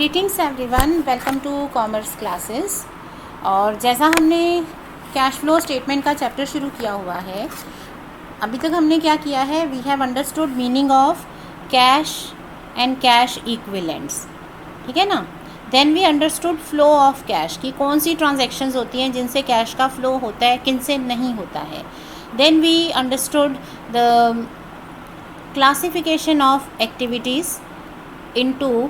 Greetings everyone, welcome to commerce classes. और जैसा हमने कैश फ्लो स्टेटमेंट का चैप्टर शुरू किया हुआ है, अभी तक हमने क्या किया है, we have understood meaning of cash and cash equivalents, ठीक है ना। Then we understood flow of cash, कि कौन सी ट्रांजैक्शंस होती हैं जिनसे कैश का फ्लो होता है, किन से नहीं होता है। Then we understood the classification of activities into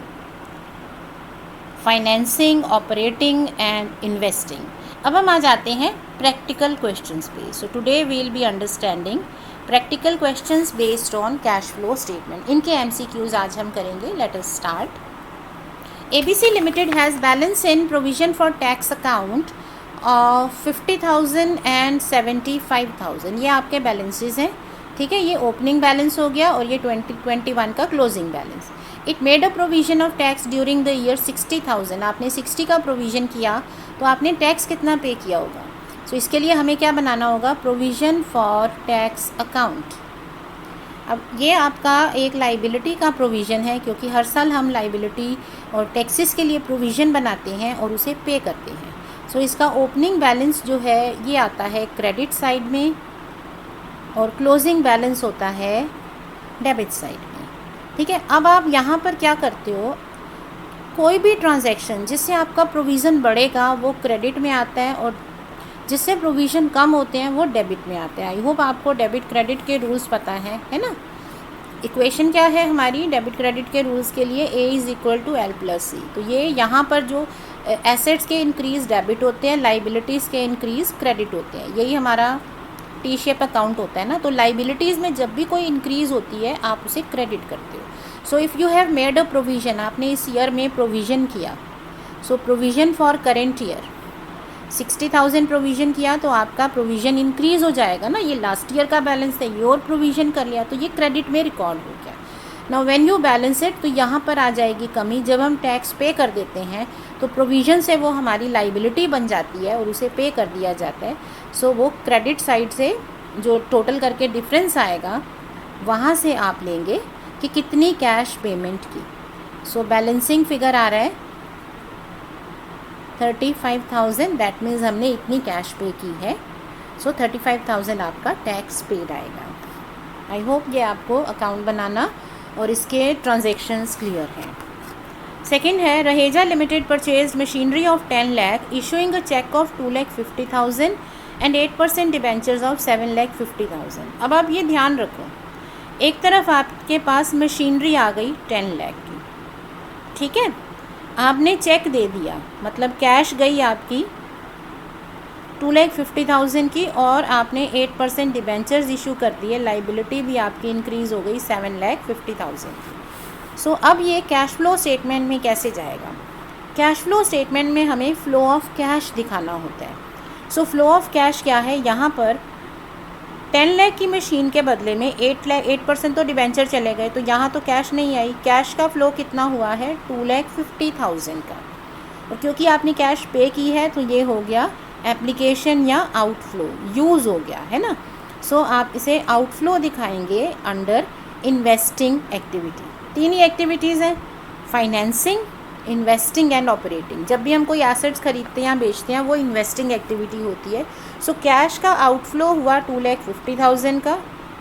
financing, operating and investing. अब हम आ जाते हैं प्रैक्टिकल क्वेश्चंस पे। So today we will be understanding practical questions based on cash flow statement. इनके MCQs आज हम करेंगे। Let us start. ABC limited has balance in provision for tax account of 50,000 and 75,000। ये आपके बैलेंसेज हैं, ठीक है। ये ओपनिंग बैलेंस हो गया और ये 2021 का closing balance. It made a provision of tax during the year 60,000। आपने 60 का प्रोविज़न किया तो आपने टैक्स कितना पे किया होगा। सो इसके लिए हमें क्या बनाना होगा, प्रोविज़न फॉर टैक्स अकाउंट। अब ये आपका एक लाइबिलिटी का प्रोविज़न है, क्योंकि हर साल हम लाइबिलिटी और टैक्सेस के लिए प्रोविज़न बनाते हैं और उसे पे करते हैं। सो इसका ओपनिंग बैलेंस जो है ये आता है क्रेडिट साइड में और क्लोजिंग बैलेंस होता है डेबिट साइड में, ठीक है। अब आप यहाँ पर क्या करते हो, कोई भी ट्रांजैक्शन जिससे आपका प्रोविज़न बढ़ेगा वो क्रेडिट में आता है और जिससे प्रोविज़न कम होते हैं वो डेबिट में आते हैं। आई होप आपको डेबिट क्रेडिट के रूल्स पता है ना। इक्वेशन क्या है हमारी डेबिट क्रेडिट के रूल्स के लिए, A = L+C। तो ये यहाँ पर जो एसेट्स के इंक्रीज़ डेबिट होते हैं, लाइबिलिटीज़ के इंक्रीज़ क्रेडिट होते हैं। यही हमारा टी शेप अकाउंट होता है ना। तो लाइबिलिटीज़ में जब भी कोई इंक्रीज़ होती है आप उसे क्रेडिट करते हो। So if you have made a provision, आपने इस ईयर में प्रोविज़न किया, so provision for current year 60,000 provision किया तो आपका प्रोविज़न इंक्रीज़ हो जाएगा ना। ये लास्ट ईयर का बैलेंस है, ये और प्रोविज़न कर लिया तो ये क्रेडिट में रिकॉर्ड हो गया। Now when you balance it, तो यहाँ पर आ जाएगी कमी। जब हम टैक्स पे कर देते हैं तो प्रोविज़न से वो हमारी लाइबिलिटी बन जाती है और उसे पे कर दिया जाता है। सो वो क्रेडिट साइड से जो टोटल करके डिफरेंस आएगा वहाँ से आप लेंगे कि कितनी कैश पेमेंट की। सो बैलेंसिंग फिगर आ रहा है 35,000, दैट मीन्स हमने इतनी कैश पे की है। सो 35,000 आपका टैक्स पेड आएगा। आई होप ये आपको अकाउंट बनाना और इसके ट्रांजेक्शन्स क्लियर हैं। सेकेंड है, Raheja limited purchase machinery of 10 lakh, issuing a cheque of 2,50,000 and 8% debentures of 7,50,000। अब आप ये ध्यान रखो, एक तरफ आपके पास मशीनरी आ गई 10 लाख की, ठीक है। आपने चेक दे दिया, मतलब कैश गई आपकी 2,50,000 की और आपने 8% डिबेंचर्स इशू कर दिए, लाइबिलिटी भी आपकी इंक्रीज़ हो गई 7,50,000 की। सो अब ये कैश फ्लो स्टेटमेंट में कैसे जाएगा। कैश फ्लो स्टेटमेंट में हमें फ़्लो ऑफ कैश दिखाना होता है। सो फ्लो ऑफ कैश क्या है, यहाँ पर 10 लाख की मशीन के बदले में 8% तो डिबेंचर चले गए, तो यहाँ तो कैश नहीं आई। कैश का फ़्लो कितना हुआ है, 2,50,000 का। और क्योंकि आपने कैश पे की है तो ये हो गया एप्लीकेशन या आउटफ्लो, यूज़ हो गया है ना। सो आप इसे आउटफ्लो दिखाएंगे अंडर इन्वेस्टिंग एक्टिविटी। 3 ही एक्टिविटीज़ हैं, फाइनेंसिंग, इन्वेस्टिंग एंड ऑपरेटिंग। जब भी हम कोई एसेट्स खरीदते हैं या बेचते हैं वो इन्वेस्टिंग एक्टिविटी होती है। सो कैश का आउटफ्लो हुआ 2,50,000 का,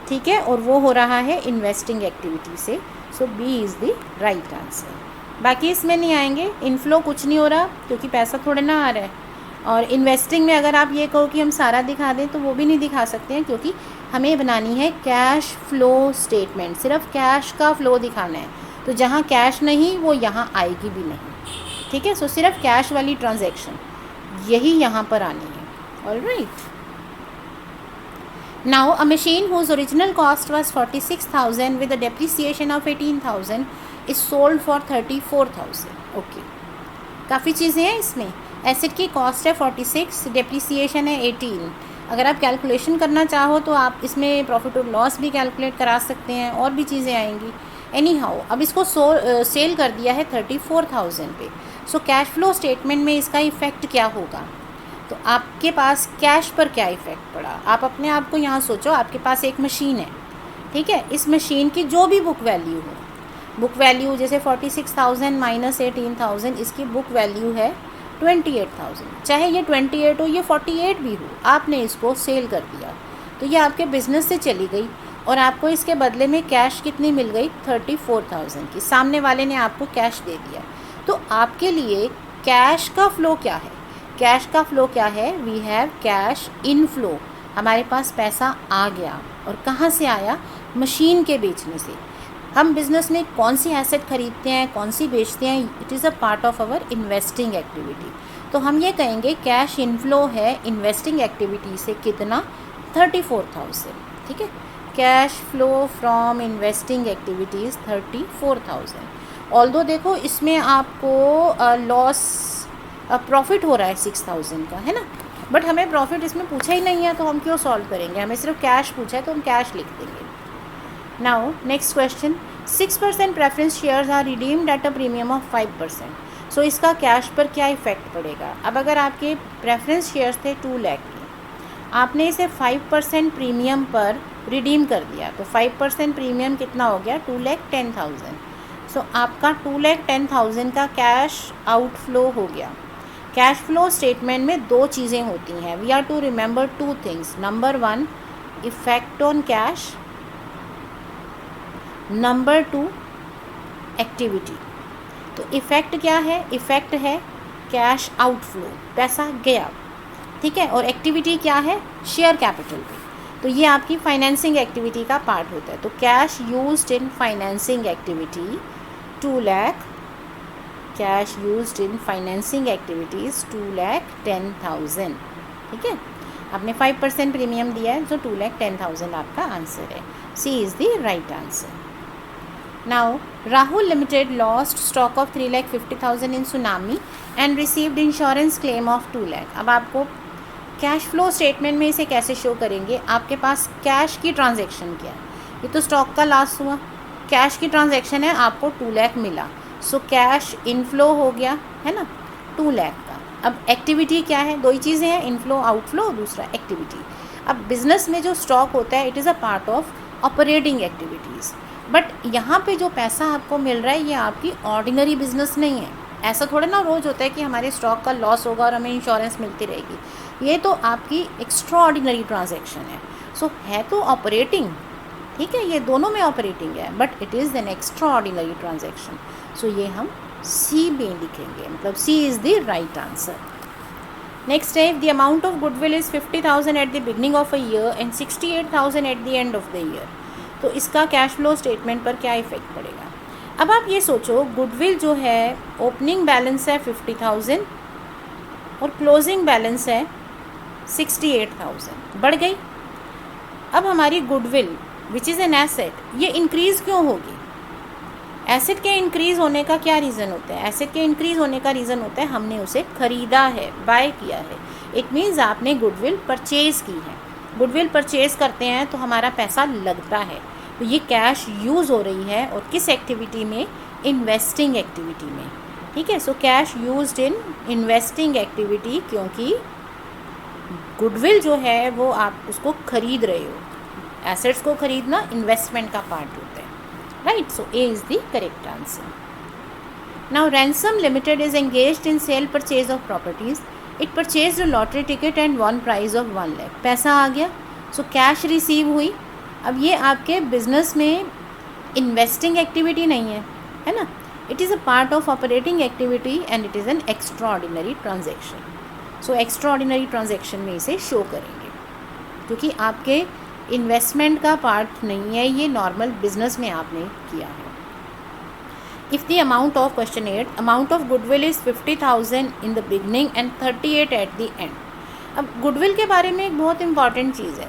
ठीक है, और वो हो रहा है इन्वेस्टिंग एक्टिविटी से। सो B is the right answer. बाकी इसमें नहीं आएंगे, इनफ्लो कुछ नहीं हो रहा क्योंकि पैसा थोड़े ना आ रहा है। और इन्वेस्टिंग में अगर आप ये कहो कि हम सारा दिखा दें तो वो भी नहीं दिखा सकते हैं, क्योंकि हमें बनानी है कैश फ्लो स्टेटमेंट, सिर्फ कैश का फ़्लो दिखाना है। तो जहाँ कैश नहीं वो यहाँ आएगी भी नहीं, ठीक है। सो सिर्फ कैश वाली ट्रांजैक्शन यही यहाँ पर आनी है। Alright, now a machine whose original cost was 46,000 with a depreciation of 18,000 is sold for 34,000। Okay, काफ़ी चीज़ें हैं इसमें। एसेट की कॉस्ट है 46, डेप्रिसिएशन है 18। अगर आप कैलकुलेशन करना चाहो तो आप इसमें प्रॉफिट और लॉस भी कैलकुलेट करा सकते हैं, और भी चीज़ें आएंगी। एनी हाउ, अब इसको सेल कर दिया है 34,000 पे। सो कैश फ्लो स्टेटमेंट में इसका इफ़ेक्ट क्या होगा, तो आपके पास कैश पर क्या इफ़ेक्ट पड़ा। आप अपने आप को यहाँ सोचो, आपके पास एक मशीन है, ठीक है। इस मशीन की जो भी बुक वैल्यू हो, बुक वैल्यू जैसे 46,000 माइनस 18,000, इसकी बुक वैल्यू है 28,000। चाहे ये 28 हो, ये 48 भी हो, आपने इसको सेल कर दिया तो ये आपके बिजनेस से चली गई और आपको इसके बदले में कैश कितनी मिल गई, 34,000 की। सामने वाले ने आपको कैश दे दिया। तो आपके लिए कैश का फ्लो क्या है? कैश का फ्लो क्या है? We have cash inflow. हमारे पास पैसा आ गया और कहाँ से आया? मशीन के बेचने से। हम बिज़नेस में कौन सी एसेट खरीदते हैं, कौन सी बेचते हैं, it is a part of our investing activity. तो हम ये कहेंगे कैश इनफ्लो है इन्वेस्टिंग एक्टिविटी से कितना, 34,000। ठीक है, cash flow from investing activities 34,000। Although देखो इसमें आपको लॉस प्रॉफिट हो रहा है 6,000 का, है ना, बट हमें प्रॉफिट इसमें पूछा ही नहीं है तो हम क्यों सॉल्व करेंगे, हमें सिर्फ कैश पूछा है तो हम कैश लिख देंगे। Now next question, 6% preference shares are redeemed at a premium of 5%। सो इसका कैश पर क्या इफेक्ट पड़ेगा? अब अगर आपके प्रेफरेंस शेयर्स थे 2 लाख के, आपने इसे 5% प्रीमियम पर रिडीम कर दिया तो 5% प्रीमियम कितना हो गया, 2,10,000। सो आपका 2,10,000 का कैश आउटफ्लो हो गया। कैश फ्लो स्टेटमेंट में 2 चीज़ें होती हैं, we are to remember 2 things. Number 1 effect on cash, number 2 activity. तो इफ़ेक्ट क्या है? इफ़ेक्ट है कैश आउटफ्लो, पैसा गया, ठीक है, और एक्टिविटी क्या है, शेयर कैपिटल पे। तो ये आपकी फाइनेंसिंग एक्टिविटी का पार्ट होता है। तो cash used in financing activity 2 lakh, cash used in financing activities 2,10,000। ठीक है, आपने 5% प्रीमियम दिया है तो 2,10,000 आपका आंसर है। C is the right answer. Now Rahul limited lost stock of 3,50,000 in tsunami and received insurance claim of 2 lakh. अब आपको कैश फ्लो स्टेटमेंट में इसे कैसे शो करेंगे? आपके पास कैश की ट्रांजैक्शन क्या है? ये तो स्टॉक का लॉस हुआ, कैश की ट्रांजैक्शन है, आपको 2 लाख मिला, सो कैश इनफ्लो हो गया, है ना, 2 लाख का। अब एक्टिविटी क्या है? 2 ही चीज़ें हैं, इनफ्लो आउटफ्लो, दूसरा एक्टिविटी। अब बिजनेस में जो स्टॉक होता है it is a part of operating activities, but यहाँ पे जो पैसा आपको मिल रहा है ये आपकी ऑर्डिनरी बिजनेस नहीं है। ऐसा थोड़ा ना रोज़ होता है कि हमारे स्टॉक का लॉस होगा और हमें इंश्योरेंस मिलती रहेगी। ये तो आपकी एक्स्ट्रा ऑर्डिनरी ट्रांजेक्शन है। सो है तो ऑपरेटिंग, ठीक है, ये दोनों में ऑपरेटिंग है, but it is an extraordinary transaction. So ये हम सी में लिखेंगे, मतलब C is the right answer. Next है, the amount of goodwill is 50,000 at the beginning of a year and 68,000 at the end of the year. तो इसका cash flow statement पर क्या इफेक्ट पड़ेगा? अब आप ये सोचो, गुडविल जो है ओपनिंग बैलेंस है 50,000 और क्लोजिंग बैलेंस है 68,000, बढ़ गई। अब हमारी goodwill which is an asset, ये इंक्रीज़ क्यों होगी? एसेट के इंक्रीज़ होने का क्या रीज़न होता है? एसेट के इंक्रीज़ होने का रीज़न होता है हमने उसे ख़रीदा है, बाय किया है। इट मीन्स आपने गुडविल परचेज़ की है। गुडविल परचेज़ करते हैं तो हमारा पैसा लगता है, तो ये कैश यूज़ हो रही है और किस एक्टिविटी में? इन्वेस्टिंग एक्टिविटी में। ठीक है, so cash used in investing activity, क्योंकि गुडविल जो है वो आप उसको खरीद रहे हो। एसेट्स को खरीदना इन्वेस्टमेंट का पार्ट होता है, right. So A is the correct answer. Now Ransom limited is engaged in sale purchase of properties. It purchase a lottery ticket and won prize of 1 lakh. पैसा आ गया, सो कैश रिसीव हुई। अब ये आपके बिजनेस में इन्वेस्टिंग एक्टिविटी नहीं है ना, it is a part of operating activity and it is an extraordinary transaction. So extra ordinary transaction में इसे शो करेंगे, क्योंकि आपके इन्वेस्टमेंट का पार्ट नहीं है, ये नॉर्मल बिजनेस में आपने किया है। If the amount of question 8, amount of goodwill is 50,000 in the beginning and 38 eight the and. अब गुडविल के बारे में एक बहुत इंपॉर्टेंट चीज़ है,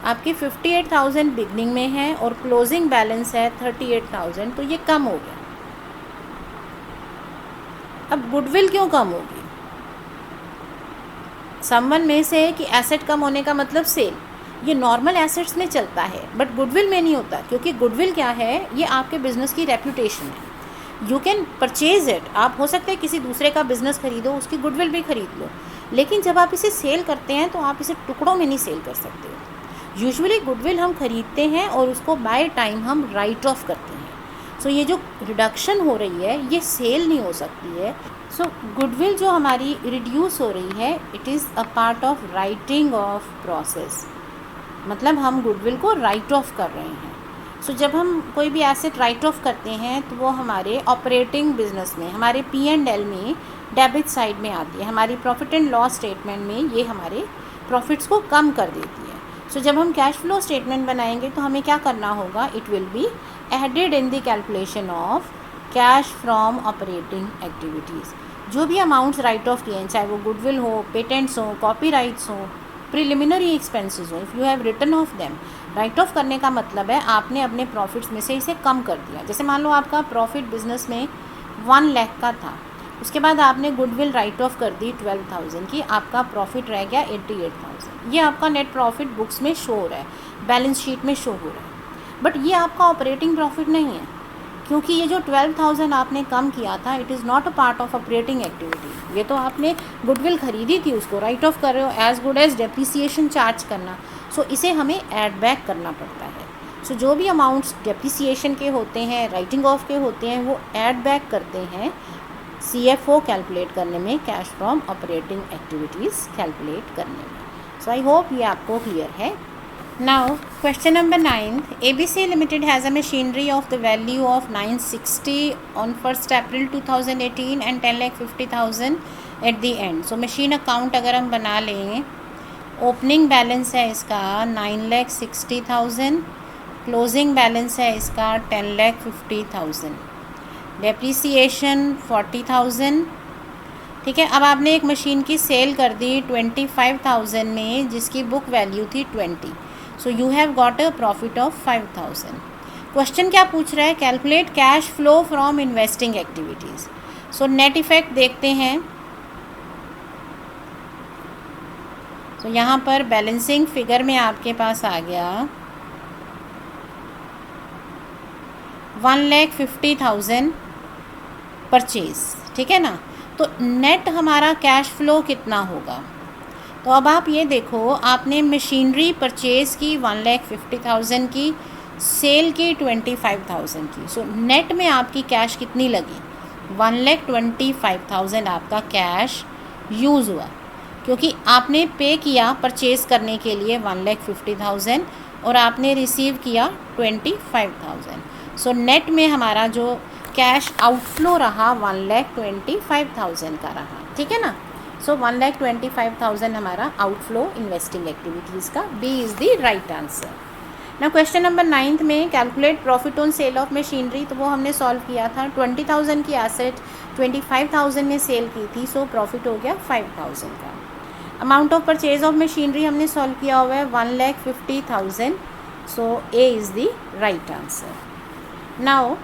आपकी 58,000 बिगनिंग में है और क्लोजिंग बैलेंस है 38,000, तो ये कम हो गया। अब गुडविल क्यों कम होगी? समवन में से कि एसेट कम होने का मतलब सेल, ये नॉर्मल एसेट्स में चलता है बट गुडविल में नहीं होता, क्योंकि गुडविल क्या है, ये आपके बिजनेस की रेप्यूटेशन है। यू कैन परचेज इट, आप हो सकता है किसी दूसरे का बिजनेस खरीदो, उसकी गुडविल भी खरीद लो, लेकिन जब आप इसे सेल करते हैं तो आप इसे टुकड़ों में नहीं सेल कर सकते हो। यूजुअली गुडविल हम खरीदते हैं और उसको बाय टाइम हम राइट ऑफ करते हैं। सो ये जो रिडक्शन हो रही है ये सेल नहीं हो सकती है। सो गुडविल जो हमारी रिड्यूस हो रही है, it is a part of writing of process, मतलब हम गुडविल को राइट ऑफ कर रहे हैं। सो जब हम कोई भी एसेट राइट ऑफ करते हैं तो वो हमारे ऑपरेटिंग बिजनेस में, हमारे P&L में डेबिट साइड में आती है, हमारी प्रॉफिट एंड लॉस स्टेटमेंट में ये हमारे प्रॉफिट्स को कम कर देती है। सो जब हम कैश फ्लो स्टेटमेंट बनाएंगे तो हमें क्या करना होगा, it will be added in the calculation of cash from operating activities. जो भी अमाउंट्स राइट ऑफ किए हैं, चाहे वो गुडविल हो, पेटेंट्स हो, कॉपीराइट्स हो, प्रिलिमिनरी एक्सपेंसेस हो, if you have written off them, write off करने का मतलब है आपने अपने प्रॉफिट्स में से इसे कम कर दिया। जैसे मान लो आपका प्रॉफिट बिजनेस में 1 लाख का था, उसके बाद आपने गुडविल राइट ऑफ कर दी 12,000 की, आपका प्रॉफिट रह गया 88,000। ये आपका नेट प्रॉफिट बुक्स में शो हो रहा है, बैलेंस शीट में शो हो रहा है, बट ये आपका ऑपरेटिंग प्रॉफिट नहीं है, क्योंकि ये जो 12,000 आपने कम किया था, it is not a part of operating activity. ये तो आपने गुडविल खरीदी थी, उसको राइट ऑफ कर रहे हो, as good as depreciation charge करना। सो इसे हमें ऐड बैक करना पड़ता है। सो जो भी अमाउंट्स डेप्रिसिएशन के होते हैं, राइटिंग ऑफ के होते हैं, वो ऐड बैक करते हैं CFO कैलकुलेट करने में, cash from operating activities calculate करने में। सो आई होप ये आपको क्लियर है। Now question number 9, ABC Limited has a machinery of the value of 960 on 1st April 2018 and 10,50,000 at the end. So machine account अगर हम बना लें, ओपनिंग बैलेंस है इसका 9,60,000, क्लोजिंग बैलेंस है इसका 10,50,000, डेप्रीसिएशन 40,000। ठीक है, अब आपने एक मशीन की सेल कर दी 25,000 में, जिसकी बुक वैल्यू थी 20। So you have got a profit of 5,000। Question क्या पूछ रहा है, calculate cash flow from investing activities. So net effect देखते हैं। तो यहाँ पर बैलेंसिंग फिगर में आपके पास आ गया 1,50,000 परचेज, ठीक है ना। तो नेट हमारा कैश फ्लो कितना होगा, तो अब आप ये देखो, आपने मशीनरी परचेज़ की 1,50,000 की, सेल की 25,000 की। सो नेट में आपकी कैश कितनी लगी, 1,25,000 आपका कैश यूज़ हुआ, क्योंकि आपने पे किया परचेज़ करने के लिए 1,50,000 और आपने रिसीव किया 25,000। सो नेट में हमारा जो कैश आउटफ्लो रहा 1,25,000 का रहा, ठीक है ना। सो 1,25,000 हमारा आउटफ्लो इन्वेस्टिंग एक्टिविटीज़ का, B is the right answer. ना क्वेश्चन नंबर 9 में calculate profit on sale of machinery, तो वो हमने सॉल्व किया था। 20,000 की एसेट 25,000 में सेल की थी, सो प्रॉफिट हो गया 5,000 का। Amount of purchase of machinery हमने सॉल्व किया हुआ है 1,50,000, so A is the right answer. Now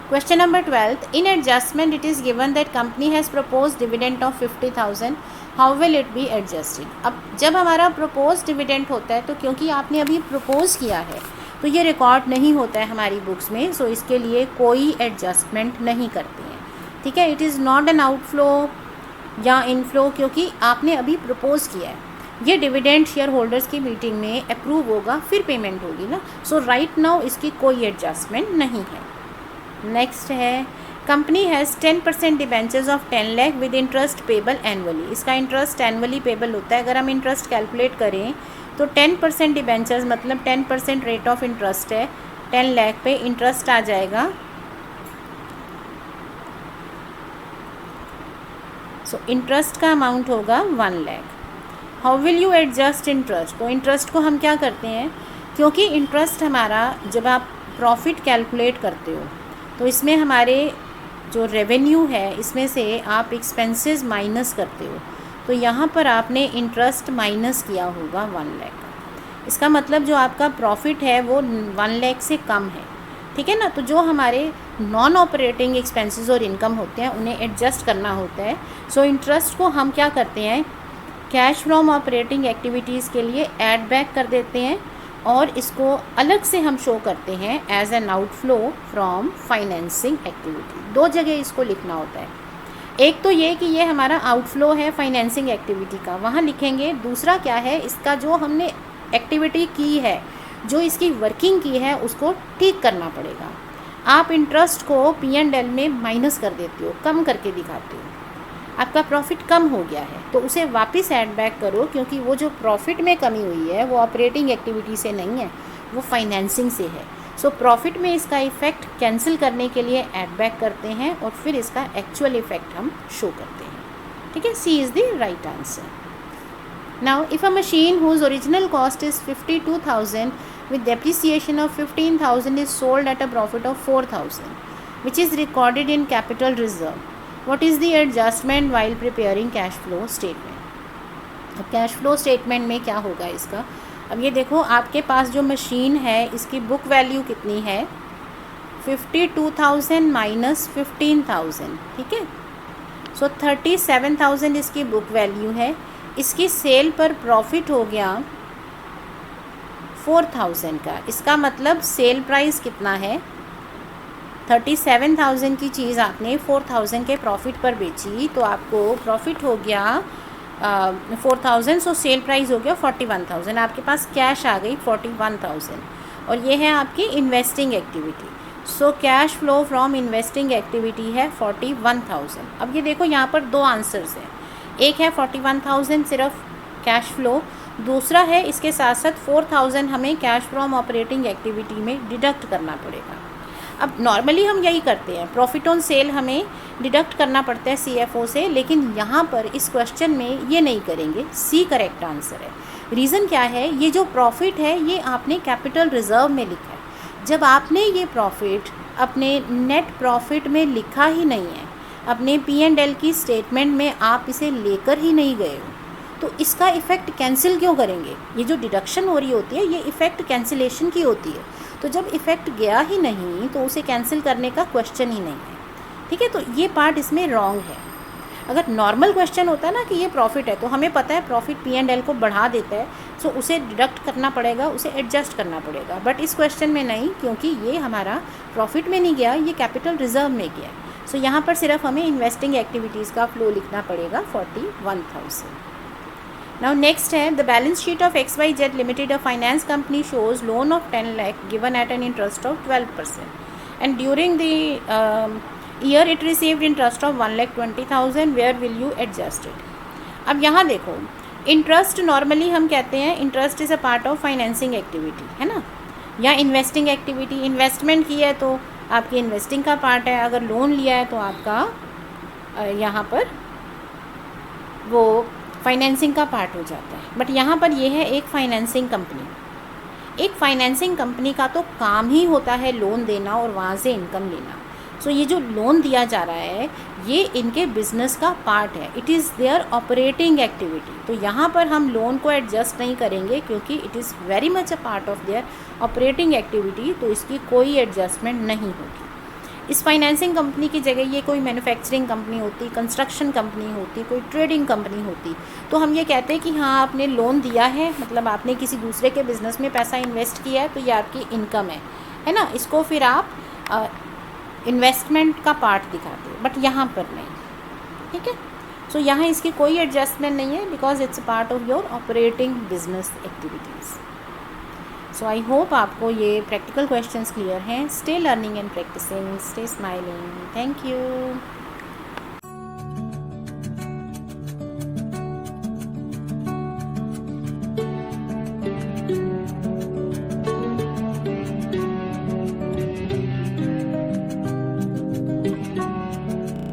Question number 12, in adjustment it is given that company has proposed dividend of 50,000, how will it be adjusted। अब जब हमारा proposed dividend होता है, तो क्योंकि आपने अभी propose किया है तो ये रिकॉर्ड नहीं होता है हमारी बुक्स में, सो इसके लिए कोई एडजस्टमेंट नहीं करते हैं, ठीक है। It is not an outflow या इनफ्लो, क्योंकि आपने अभी प्रपोज किया है। ये डिविडेंड शेयर होल्डर्स की मीटिंग में अप्रूव होगा, फिर पेमेंट होगी ना। सो राइट नाउ इसकी कोई एडजस्टमेंट नहीं है। नेक्स्ट है, company has 10% debentures of 10 lakh with interest payable annually. इसका इंटरेस्ट एनुअली पेबल होता है। अगर हम इंटरेस्ट कैलकुलेट करें तो 10% डिबेंचर्स मतलब 10% रेट ऑफ इंटरेस्ट है, 10 लाख पे इंटरेस्ट आ जाएगा। सो इंटरेस्ट का अमाउंट होगा 1 lakh. How will you adjust interest, तो इंटरेस्ट को हम क्या करते हैं, क्योंकि इंटरेस्ट हमारा जब आप प्रॉफिट कैलकुलेट करते हो तो इसमें हमारे जो रेवेन्यू है इसमें से आप एक्सपेंसेस माइनस करते हो, तो यहाँ पर आपने इंटरेस्ट माइनस किया होगा 1 लाख। इसका मतलब जो आपका प्रॉफिट है वो 1 लाख से कम है, ठीक है ना। तो जो हमारे नॉन ऑपरेटिंग एक्सपेंसेस और इनकम होते हैं उन्हें एडजस्ट करना होता है। सो इंटरेस्ट को हम क्या करते हैं, कैश फ्रॉम ऑपरेटिंग एक्टिविटीज़ के लिए ऐड बैक कर देते हैं और इसको अलग से हम शो करते हैं as an outflow from financing activity. 2 जगह इसको लिखना होता है। एक तो ये कि ये हमारा आउटफ्लो है फाइनेंसिंग एक्टिविटी का, वहाँ लिखेंगे। दूसरा क्या है, इसका जो हमने एक्टिविटी की है, जो इसकी वर्किंग की है, उसको ठीक करना पड़ेगा। आप इंटरेस्ट को P&L में माइनस कर देते हो, कम करके दिखाते हो, आपका प्रॉफिट कम हो गया है तो उसे वापस ऐड बैक करो, क्योंकि वो जो प्रॉफिट में कमी हुई है वो ऑपरेटिंग एक्टिविटी से नहीं है, वो फाइनेंसिंग से है। सो प्रॉफिट में इसका इफ़ेक्ट कैंसिल करने के लिए ऐड बैक करते हैं और फिर इसका एक्चुअल इफ़ेक्ट हम शो करते हैं। ठीक है, C is the right answer. Now, if a machine whose original cost is 52,000 with depreciation of 15,000 is sold at a profit of 4,000, which is recorded in capital reserve, what is the adjustment while preparing cash flow statement? अब cash flow statement में क्या होगा इसका? अब ये देखो, आपके पास जो मशीन है इसकी बुक वैल्यू कितनी है? 52,000 माइनस 15,000, ठीक है। सो 37,000 इसकी बुक वैल्यू है। इसकी सेल पर प्रॉफिट हो गया 4,000 का। इसका मतलब सेल प्राइस कितना है? 37,000 की चीज़ आपने 4,000 के प्रॉफिट पर बेची तो आपको प्रॉफिट हो गया 4,000। सो सेल प्राइस हो गया 41,000। आपके पास कैश आ गई 41,000 और ये है आपकी investing activity. So cash flow from investing activity है 41,000। अब ये देखो, यहाँ पर दो आंसर्स हैं, एक है 41,000 सिर्फ कैश फ्लो, दूसरा है इसके साथ साथ 4,000 हमें कैश फ्रॉम ऑपरेटिंग एक्टिविटी में डिडक्ट करना पड़ेगा। अब नॉर्मली हम यही करते हैं, प्रॉफिट ऑन सेल हमें डिडक्ट करना पड़ता है CFO से, लेकिन यहाँ पर इस क्वेश्चन में ये नहीं करेंगे। सी करेक्ट आंसर है। रीज़न क्या है? ये जो प्रॉफिट है ये आपने कैपिटल रिजर्व में लिखा है। जब आपने ये प्रॉफिट अपने नेट प्रॉफिट में लिखा ही नहीं है, अपने P&L की स्टेटमेंट में आप इसे लेकर ही नहीं गए हो, तो इसका इफ़ेक्ट कैंसिल क्यों करेंगे? ये जो डिडक्शन हो रही होती है ये इफ़ेक्ट कैंसिलेशन की होती है। तो जब इफ़ेक्ट गया ही नहीं तो उसे कैंसिल करने का क्वेश्चन ही नहीं है। ठीक है, तो ये पार्ट इसमें रॉन्ग है। अगर नॉर्मल क्वेश्चन होता है ना कि ये प्रॉफिट है तो हमें पता है प्रॉफिट P&L को बढ़ा देता है, सो उसे डिडक्ट करना पड़ेगा, उसे एडजस्ट करना पड़ेगा। बट इस क्वेश्चन में नहीं, क्योंकि ये हमारा प्रॉफिट में नहीं गया, ये कैपिटल रिजर्व में गया। सो यहाँ पर सिर्फ हमें इन्वेस्टिंग एक्टिविटीज़ का फ्लो लिखना पड़ेगा 41,000। नाउ नेक्स्ट है, the balance sheet of XYZ limited a finance company shows loan of 10 lakh given at an interest of 12% and during the year it received interest of 1,20,000, where will you adjust it? अब यहाँ देखो, interest normally हम कहते हैं interest is a part of financing activity, है ना, या investing activity. Investment की है तो आपकी इन्वेस्टिंग का पार्ट है, अगर लोन लिया है तो आपका यहाँ पर वो फाइनेंसिंग का पार्ट हो जाता है। बट यहाँ पर ये है एक फाइनेंसिंग कंपनी। एक फाइनेंसिंग कंपनी का तो काम ही होता है लोन देना और वहाँ से इनकम लेना। सो ये जो लोन दिया जा रहा है ये इनके बिजनेस का पार्ट है, it is their operating activity. तो यहाँ पर हम लोन को एडजस्ट नहीं करेंगे क्योंकि it is very much a part of their operating activity, तो इसकी कोई एडजस्टमेंट नहीं होगी। इस फाइनेंसिंग कंपनी की जगह ये कोई मैन्युफैक्चरिंग कंपनी होती, कंस्ट्रक्शन कंपनी होती, कोई ट्रेडिंग कंपनी होती, तो हम ये कहते हैं कि हाँ आपने लोन दिया है, मतलब आपने किसी दूसरे के बिज़नेस में पैसा इन्वेस्ट किया है तो ये आपकी इनकम है ना, इसको फिर आप इन्वेस्टमेंट का पार्ट दिखाते हो, बट यहाँ पर नहीं। ठीक है, सो यहाँ इसकी कोई एडजस्टमेंट नहीं है because it's a part of your operating business activities. So I hope आपको ये प्रैक्टिकल क्वेश्चंस क्लियर हैं। Stay learning and practising, stay smiling. Thank you.